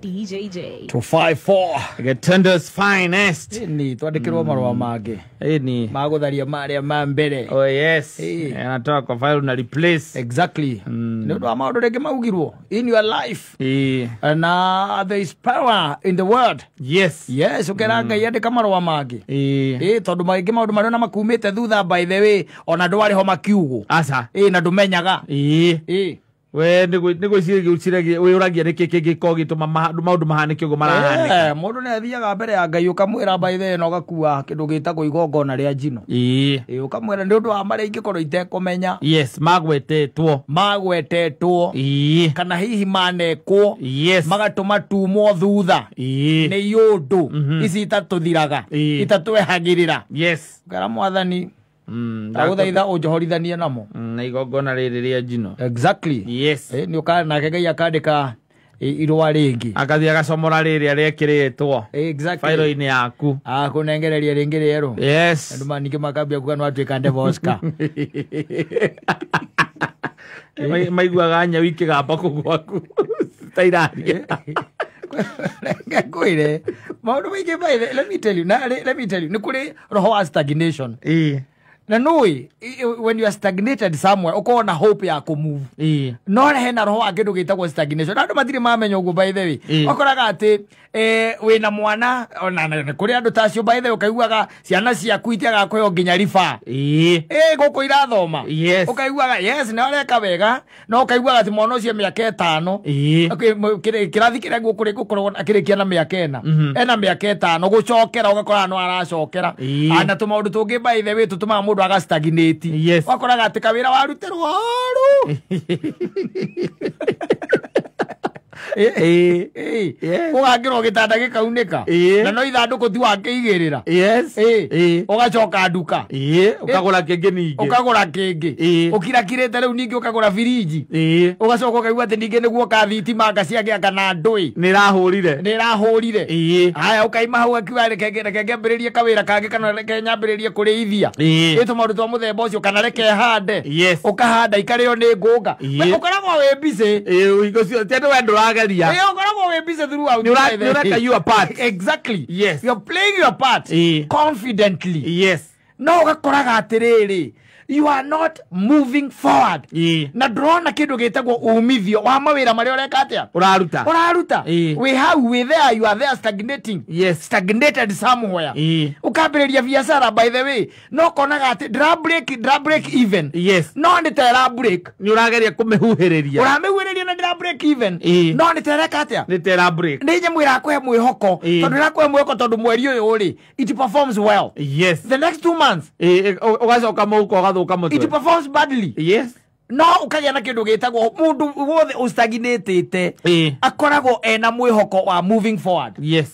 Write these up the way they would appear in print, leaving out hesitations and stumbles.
DJJ 254 Gatunda's finest. ni twandikirwo marwa mage Ni magutharia maria ma mbere. oh yes. Hey. Anatoka kwa file na replace. Exactly. Ni ndo maundu rege maugirwo in your life. And There is power in the word. yes. Yes, ukeranga yandika marwa mage. Tondu maingi maundu maria na makumite thutha by the way ona ndwari ho makiugo. Asa. Na ndumenyaga. We nego cirege we uragia niki kigiko gituma maundu mahanike ugo marahanika. Mundu ni athiaga mbere ya Ngai ukamwira by the way no gakua kindu gitagwo igongona ria njino. Ukamwira ndi undu wa maria ingikorwo itekumenya. Yes, magwetetwo kana hihi manekwo. Yes, magatuma tumwo thutha ni yundu ici itatuthiraga itatwehagirira. Yes, ngara mwathani ndaguthaitha unjohorithanie namo na igongona riri ria njino. Exactly. Yes, ni ukana nake Ngai akandika irwa ringi akathia gacomora riri arekiritwo exactly failo ini yaku kunengereria ringi rieru. Yes, andu maningi makambia kuga no atuika Oscar maiguaga nya wiki gapa kugwaku tairaria ngakwire maundu maingi baithe. Let me tell you ni kuri roho wa stagnation. Na nui when you are stagnated somewhere ukona hope ya kumove. No hena roho wa kindu gitagwo stagnation. Andu matiri mamenya ugu by the way. Okoraga ati wina mwana ona kuri andu tacio by the way ukaiguaga ciana ciaku itiaga kweo nginya rifa. Guku irathoma. Ukaiguaga yes na oreka wega no ukaiguaga ati mwana ucio miaka 5 kirathi kire gukuri gukorwo akirikia na miaka 4 ena miaka 5 gucokera ugakora no aracokera ana tumaundu tungi by the way tutuma mundu aga stagnate. Wakoraga ati kawira waruterwo haru ugakirwo gitanda gikaunika na no ithanduku ti wakiigirira. Ugacoka nduka ukagura kingi ukirakirite riu ningi ukagura firiji ugacoka ukaigua ati ningi niguo kathitima ngaciagia kana ndui nirahurire haya ukaima hau akiwa reke ngambiririe kawira kangi kana reke nyambiririe kuriithia itu maundu twa muthemba ucio kana reke hande ukahanda ikario ni ngunga ukoragwo wi busy ugocio tendo wendo rageria ukoragwo wi busy throughout ureka your part. Exactly. Yes, you're playing your part confidently. Yes, no ugakoraga atiriri you are not moving forward. Na drona kindu gitagwo umithio wa mawira maria ureka atia uraruta we how we there you are there stagnating. Yes, stagnated somewhere. Ukambiriria biashara by the way no konaga ati dra break even. Yes, no ni tera break ni urageria kumihuhiriria na dra break even no ni tera katia ni tera break ni nyamwira kwe mwihoko tondu rakwe mwihoko tondu mweri uyu uri it performs well. Yes, the next 2 months ugacoka muko it performs badly. Yes, no ukagia na kindu gitagwo mundu wothe ustagnatete akoragwo ena mwihoko wa moving forward. Yes,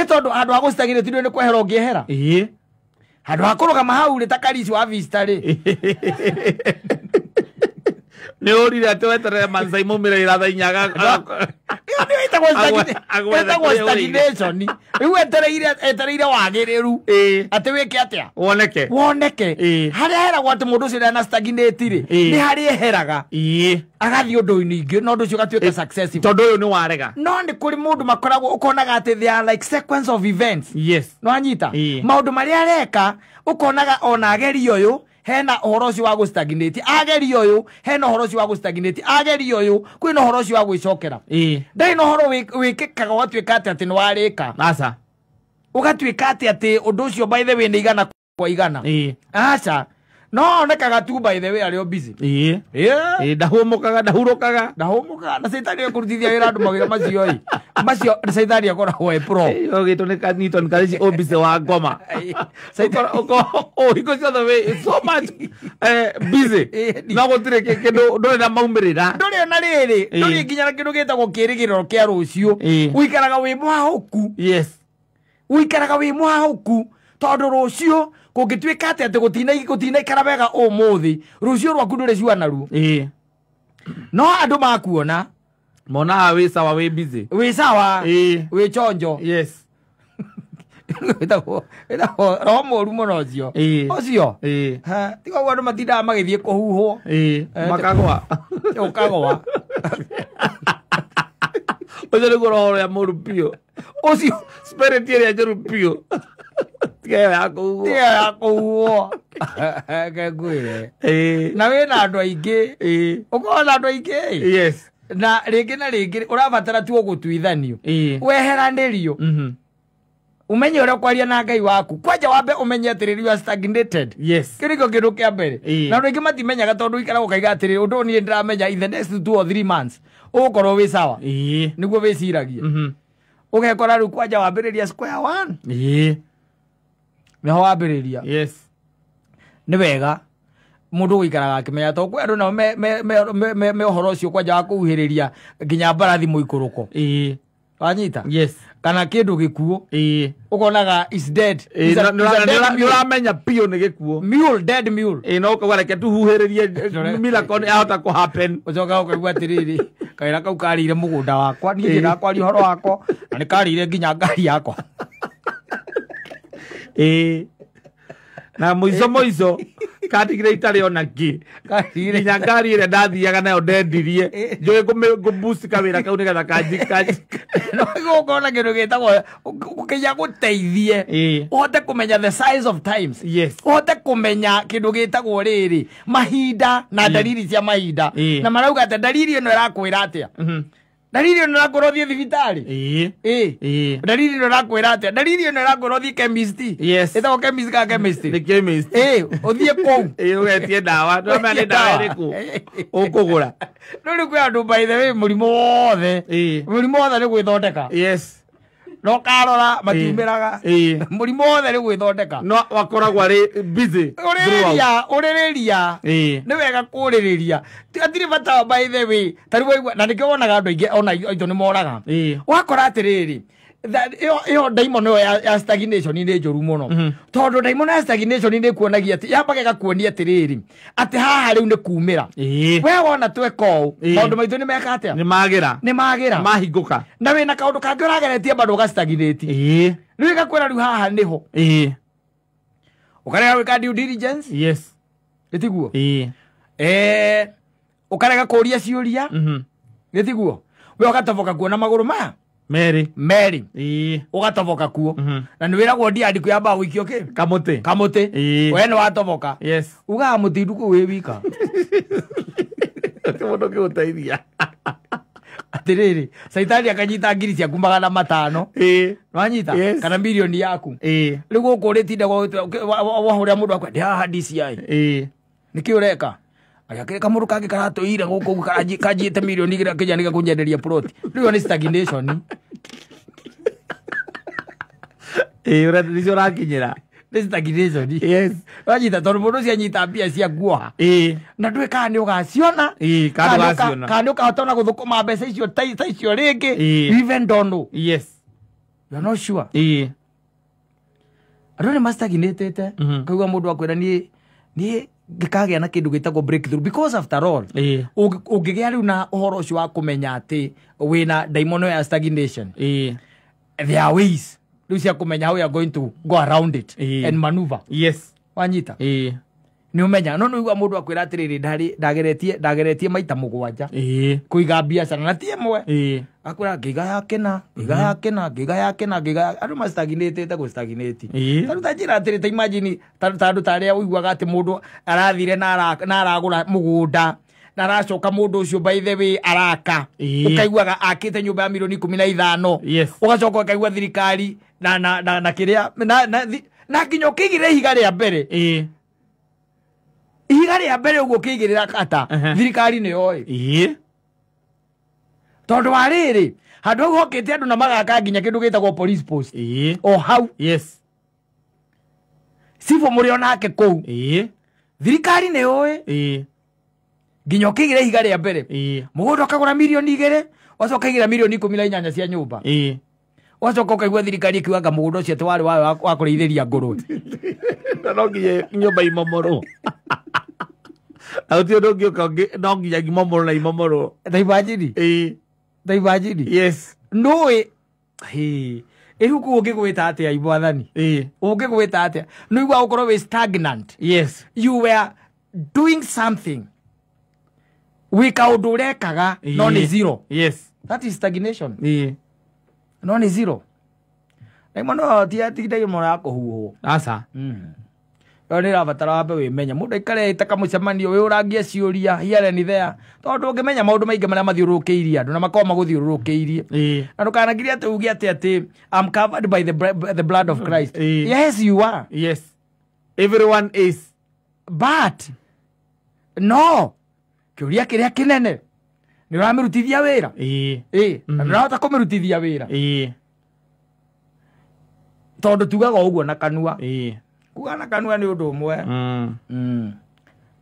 tondu andu a gustagnate ndio ni kwehera ungihera andu akorogama hau ritakarisi wa vista ri ni urire ati weterere manzai mumire iratha inyaga agwetagwo stagnation. Riu etereire wagiriru ati wike atia woneke haria heragwo ati mundu ucio na stagnate ri ni haria heraga agathi undu-ini ingi no undu ucio gatuika successful tondu uyu ni warega. No ni kuri mundu makoragwo ukonaga ati they are like sequence of events. Yes, no anyita maundu maria areka ukonaga ona ageri uyu hena uhoro ucio wa gustagnate ageria uyu hena uhoro ucio wa gustagnate ageria uyu kwina uhoro ucio wa gwicokera ndai no uhoro wikikaga watuika ati ni warika asa ugatuika ati undu ucio by the way ni igana kwa igana asa no nekaga tu by the way ari busy ndahumukaga na saitani akurutithia wira andu mawira macio saitani akora hoe pro gitu ni kanito ni kalisi obise wa ngoma saitani iko the way so much busy no gutire kindu ndore na maumirira ndore na riri ndore nginya na kindu gitagwo kirigiriro kia rucio uikaraga wi mwahuku. Yes, uikaraga wi mwahuku tondu rucio kungituika ati gutina ikara wega umuthi rucio rwaku ndure ciwa naruo no andu makuona mona wi sawa wi busy wi sawa wi chonjo. Yes, Wĩtagwo roho mũru mũno ũcio. Ũcio. Tiga ũguo andũ matindaga magĩthiĩ kũhuhwo. Makagwa. Ũkagwa. Ũcio nĩguo roho ũrĩa mũru biũ. Ũcio spirit ĩrĩa njũru biũ. Tiga ya kũhuhwo. Tiga ya kũhuhwo. Ngwĩre. Na wĩna andũ aingĩ. Ũkorwo na andũ aingĩ. Yes. Na rĩngĩ na rĩngĩ ũrabatara tu gũtuithanio. Weheranĩrio. Umenye ũrĩa kwaria na Ngai waku. Kwanja wambe umenye atĩrĩrĩ you are stagnated. Yes. Kĩrĩkĩo kĩndũ kĩa mbere. Na andũ aingĩ matimenyaga tondũ ikara ũkaiga atĩrĩrĩ ũndũ niĩ ndĩramenya in the next 2 or 3 months ũgũkorwo wĩ sawa. Nĩguo wĩciragia. Ũgekora rĩu kwanja wambĩrĩria square one. Nĩho wambĩrĩria. Yes. Nĩ wega mũndũ gũikaraga akĩmenya tondũ kwĩ andũ nao me ũhoro ũcio kwanja wa kũhuhĩrĩria nginya mbarathi mũikũrũko. Wanyita? Yes. Kana kĩndũ gĩkuũ. Ũkonaga is dead. Nĩũramenya piũ nĩ gĩkuũ. Mule, dead mule. No ũkareke tuhuhĩrĩrie miracle yahota kũ happen. Ũcoka ũkaigua atĩrĩrĩ kaĩra kau karĩire mũgũnda wakwa niĩ ndĩrakwaria ũhoro wakwa na nĩ karĩire nginya ngari yakwa. Na mũico katigire itarĩ ona ngĩ nginya ngari ĩrĩa ndathiaga nayo ndendirie njũĩ ngũboost kawĩra kau nĩgetha kanji no gũkorwo kĩndũ gĩtagwo gũkĩnya gũteithie ũhote kũmenya the size of times. Yes. Ũhote kũmenya kĩndũ gĩtagwo rĩrĩ mahinda na dalili cia mahinda na marauga atĩ dalili ĩno ĩrakwĩra atĩa. Dalili ĩno ĩrakwĩra ũthiĩ thibitarĩ. Dalili ĩno ĩrakwĩra atĩa. Dalili ĩno ĩrakwĩra ũthiĩ chemist. Yes. Ĩtagwo chemist ka chemist. Nĩ chemist. Ũthiĩ kũu. Ũgetie ndawa ndũmenya nĩ ndawa ĩrĩkũ ũkũgũra. No rĩu kwĩ andũ by the way mũrimũ wothe nĩ gwĩthondeka. Yes. No karora matiumĩraga. Mũrimũ wothe nĩ gwĩthondeka. No wakoragwo arĩ busy. Ũrĩrĩria nĩ wega kũrĩrĩria. Hatirĩ bata by the way. Tarĩu na nĩkĩo wonaga andũ aingĩ ona indo nĩ moraga. Wakora atĩrĩrĩ ĩyo daimon ya stagnation nĩ njũru mũno. Tondũ daimon ya stagnation nĩ kuonagia atĩ yambaga ĩgakuonia atĩrĩrĩ atĩ haha rĩu nĩ kumĩra. We wona tweka ũũ maũndũ maitũ nĩ meka atĩa? Nĩ magĩra mahingũka. Na wĩna kaũndũ kangĩ ũrageretie bado ũgastagnate. Rĩu ĩgakwĩra rĩu haha nĩho. Ũkarega gwĩka due diligence. Yes. Gĩtiguo. Ũkarega kũũria ciũria. Gĩtiguo. We ũgatoboka kuona magũrũ maya. Mary. Ũgatoboka kuo. Na nĩ wĩragwo ndiandĩko yamba gũikio kĩ? Kamũtĩ. We nĩ watoboka. Yes. Ugaga mũtindu kũu wĩ wika. Mũndũ kĩgũteithia. Atĩrĩrĩ caitani akanyita ngiri ciaku 500. Wanyita kana milioni yaku. Rĩu gũkũ ũrĩtinda wahũrĩra mũndũ akwa ndĩ haha DCI. Nĩkĩ ũreka? Agakĩrĩ kamũndũ kangĩ karatũire gũkũ kanjĩte milioni igĩrĩ kĩnya nĩga kũnyenderia plot. Rĩu nĩ stagnation. Nĩcio ũrakinyĩra. Nĩ stagnation. Yes. Wanyita tondũ mũndũ ũcio anyita mbia cia guoha. Na ndũĩ kana nĩ ũgaciona. Kana ũkahota ona gũthũkũma mbeca icio ta icio rĩngĩ. You even don't know. Yes. You are not sure. Andũ nĩ mastagnatete. Kaigua mũndũ akwĩra niĩ ngĩkagĩa na kĩndũ gĩtagwo breakthrough because after all ũngĩgĩa rĩu na ũhoro ũcio wa kũmenya atĩ wĩna daimon ya stagnation. There are ways rĩu cia kũmenya how you are going to go around it and maneuver. Yes. Wanyita. Nĩ ũmenya no nĩigua mũndũ akwĩra atĩrĩrĩ ndageretie maita 7 kũiga biacara na ti ĩmwe. Akwĩra ngĩiga yakena andũ mastagnatĩte gũstagnate. Tarĩu ta njĩra atĩrĩ ta imagine tandũ tarĩa ũiguaga atĩ mũndũ arathire na aragũra mũgũnda na aracoka mũndũ ũcio by the way araka. Ũkaiguaga akĩte nyũmba ya milioni 15. Ũgacoka ũkaigua thirikari na kĩrĩa na nginya ũkĩigĩrĩra ihiga rĩa mbere. Ihiga rĩa mbere ũguo ũkĩigĩrĩra kata thirikari nĩ yoĩ. Tondũ wa rĩrĩ handũ hau hokĩte andũ na magaka nginya kĩndũ gĩtagwo police post. O hau. Yes. Sifo mũrĩ onake kũu. Thirikari nĩ yoĩ. Nginya ũkĩigĩrĩra ihiga rĩa mbere. Mũgũnda ũkagũra milioni 2 ũgacoka igĩra milioni 18 cia nyũmba. Ũgacoka ũkaigua thirikari ĩkiugaga mũgũnda ũcio warĩ wa kũrĩithĩria ngũrwe. No nginya nyũmba imomorwo. Auti ũndũ ũngĩũka no nginya imomorwo na imomorwo. Daimajini. Daimajini. Yes. Nũĩ Ehu ku ungigwita atia ibwathani ungigwita atia no igwa ukorwo we stagnant. Yes, you were doing something wika undu urekaga no ni zero. Yes, that is stagnation. No ni zero. Mono tia tigidai mora kuhuho asa yo ni rabatara wambe wimenya mundu ikare itaka mucemanio we urangie ciuria here ni there tondu ngimenya maundu maingi maria mathiururukiirie andu na makoma maguthiururukiirie na ndukanagiria ati ugie ati I'm covered by the blood of Christ. Yes, you are. Yes, everyone is, but no kiuria kiria kinene ni uramirutithia wira na ndurahota kumirutithia wira tondu tugaga uguo na kanua kuga na kanua ni undu umwe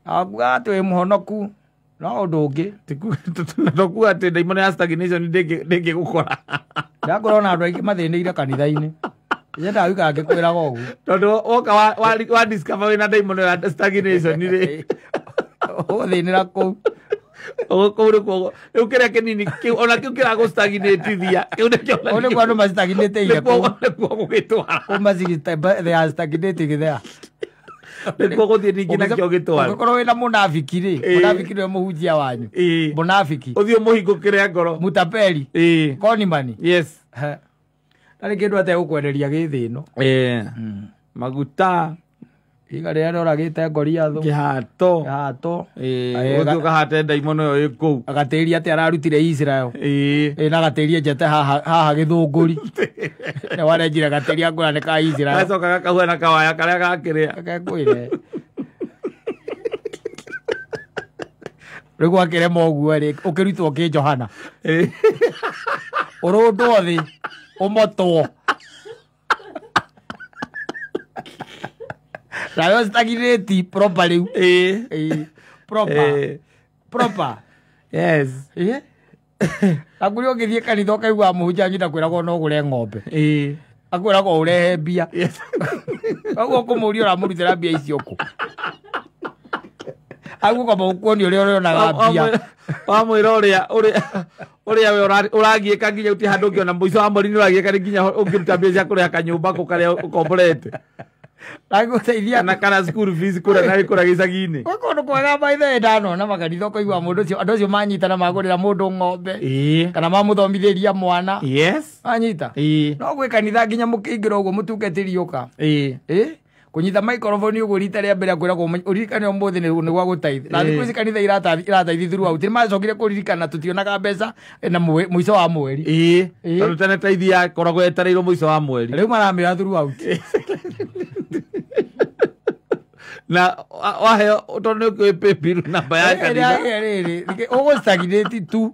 akuga ati wi muhonoku no undu ungi tukuga ati daimoni ya stagnation ndingi gukora ndakorona andu aingi mathiniire kanitha-ini yenda wika ngikwiraga uguo tondu woka wa discover wina daimoni ya stagnation ri uthinira ku ukire kinini ona kiu kirago stagnatithia kiu nikio ole kwa ndo mastagnate ile kwa gugitwara umazigita they are stagnating there nikuo guthie ningi nakio gitwara ukorwo wina munafiki ri munafiki ni muhunjia wanyu munafiki uthio muhingukire ngoro mutapeli konimani. Yes, nari kindu ate gukwenderia githino maguta igari ya oragite ngoriatho kihato uthio kahate daimono yo iku agateria ati ararutire Israel na agateria njete haha githunguri ne warenjire agateria ngurane ka Israel acoka gakahua na kawaya karia gakiria gakwire rigu akire moguo ri ukirutwo ki Johana urundo thi umotwo Rayo stagnate properly. Proper. Yes. Aguri ogithie kanitha ukaigua muhunjia nyita kwirago no gure ng'ombe. Akwirago urehe mbia. Aguo kumuria uramurutira mbia icio ku. Aguo kwamba ukuoni uria onaga mbia. Wamwira uria we uragieka nginya uti handu ngiona muico wa mweri ni uragieka nginya ungiruta mbia cia kureha kanyumba ku karia ukomborete. Naguteithia kana school fees kura na ikura gicagi-ini kundu kwega maithe ndano na makanitha ukaigua mundu ucio andu acio manyitana magurira mundu ng'ombe kana mamuthomithiria mwana. Yes, anyita no gwi kanitha nginya mukingira uguo mutungatiri uka kunyita microphone uguo rita ria mbere akwiragwo uririkane umuthi ni gwa gutaithia na thiku ici kanitha irataithia throughout ni macokire kuririkana tutionaga mbeca na muico wa mweri tondu tene taithia koragwo etereirwo muico wa mweri riu maramira throughout na waheo tondu ni bill namba ya kanitha ugo stagnate tu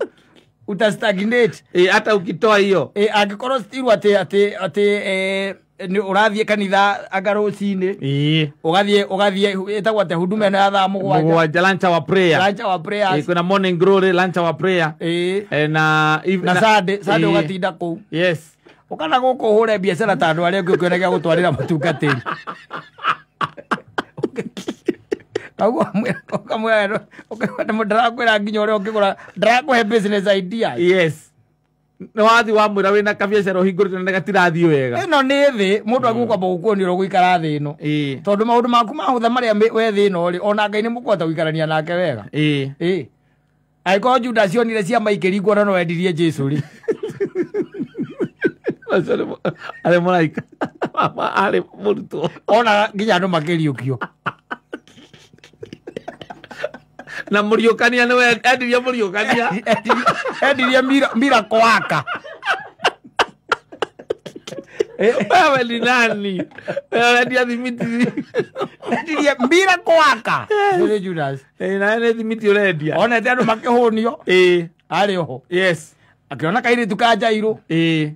utastagnate hata ukitoa hiyo angikorwo still ati ni urathie kanitha anga rucini ugathie etagwo ate huduma ya thaa mugwanja lunch wa prayer kuna morning glory lunch wa prayer na Sunday ugatinda ku. Yes, ukana guku hure biacara ta andu aria ngikuona gia gutwarira mutungatiri aguo ukamwira ukakwenda mudarakwira nginya uria ukigura ndarakuhe business idea. Yes, no wathi wa mwira wina kabiacara uhingurite na gatirathi wega ino ni thi mundu agukwamba gukuoni ro guikara thi ino tondu maundu maku mahutha maria we thi ino ri ona Ngai ni mukwata guikarania nake wega aiko Judas onire cia maikiringwo na no endirie Jesu ri ale malaika ale murutwo ona nginya andu makiriukio na muriukania ni endirie muriukania endirie mira kwaka wewe ni nani endirie thimiti endirie mira kwaka ni Judas na ene thimiti urendia ona te andu makihunio ari ho. Yes, akiona kairitu ka Jairo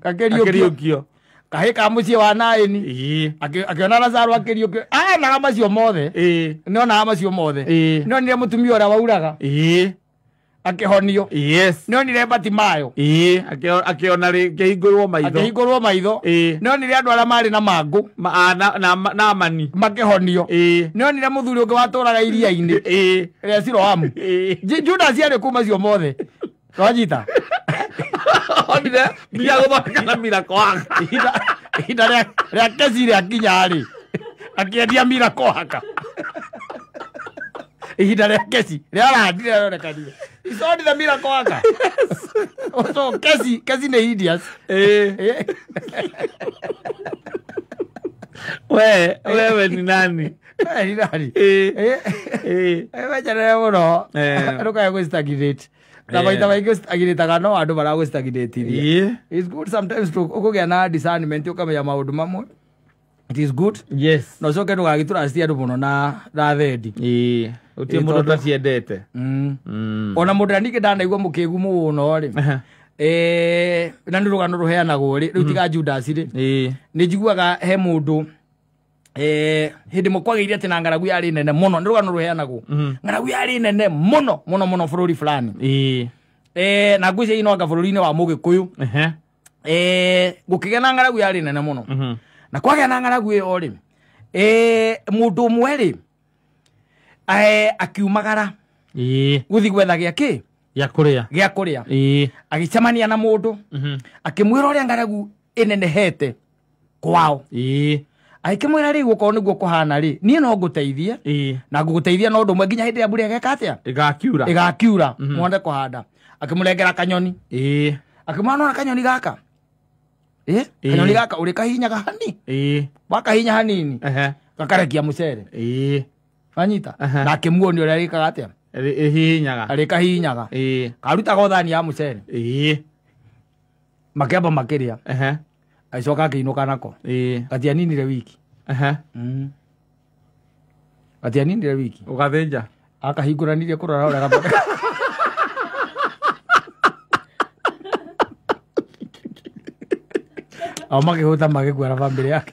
kakiriukio kahe ka mucie wa Naini akiona Lazaro akiriukio na macio mothe no na macio mothe no nire mutumia ora wauraga akihonio. Yes, no nire Batimayo akiona ri kihingurwo maitho no nire andu ara mari na mangu na amani makihonio no nire muthuri ungi waturaga iria-ini ria Siloamu. Judas ari kuma cio mothe rwanyita onire bia guthondeka na mira kwanga ihinda rĩa kesi rĩa kinya-rĩ akĩendia mira kũhaka ihinda rĩa kesi rĩa arandire aronekanire it's only the mira kũhaka so kesi nĩ Indians wewe ni nani? ni nani? Wejarere mũno ndũkae gũ-stagnate na maita maingĩ stagnate no andũ maragũ-stagnate-irie. It's good sometimes to ũkũgĩa na discernment ũkamenya maũndũ mamwe. It is good. Yes. No coke ndũgagĩtũraciti andũ mũno na thendi. Ũtirĩ mũndũ ũtaciendete. Ona mũndũ na ningĩ ndanaigua mũkĩgu mũno-rĩ na nĩ rũgano rũheanagwo-rĩ rĩu tiga Judas-rĩ nĩ njiguaga he mũndũ hĩndĩ ĩmwe kwagĩire atĩ na ng'aragu yarĩ nene mũno, nĩ rũgano rũheanagwo ng'aragu yarĩ nene mũno mũno mũno bũrũri fulani na ngwĩciria no anga bũrũri-inĩ wa Mũgĩkũyũ gũkĩgĩa na ng'aragu yarĩ nene mũno na kwagĩa na ng'aragu ĩyo-rĩ mũndũ ũmwe-rĩ akiumagara gũthiĩ gwetha gĩa kũrĩa agĩcemania na mũndũ akĩmwĩra ũrĩa ng'aragu ĩnenehete kwao akĩmwĩra rĩu okorwo nĩguo kũhana-rĩ niĩ no ngũteithie na ngũgũteithia no ũndũ ũmwe nginya hĩndĩ ĩrĩa mbura ĩgeka atĩa ĩgakiura mwende kũhanda. Akĩmũrengera kanyoni akĩmwĩra nona kanyoni gaka kanyoni gaka ũrĩ kahinyaga hani wakahinya hanini gakarekia mũcere wanyita na akĩmuonia ũrĩa rĩkaga atĩa arĩkahinyaga karutaga thani ya mũcere makĩamba makĩrĩa agĩcoka akĩinũka nako gatianinire wiki ũgathĩnja akahingũranirie kũrora ũrĩa gathondeka ao makĩhũta magĩkuara bamĩrĩ yake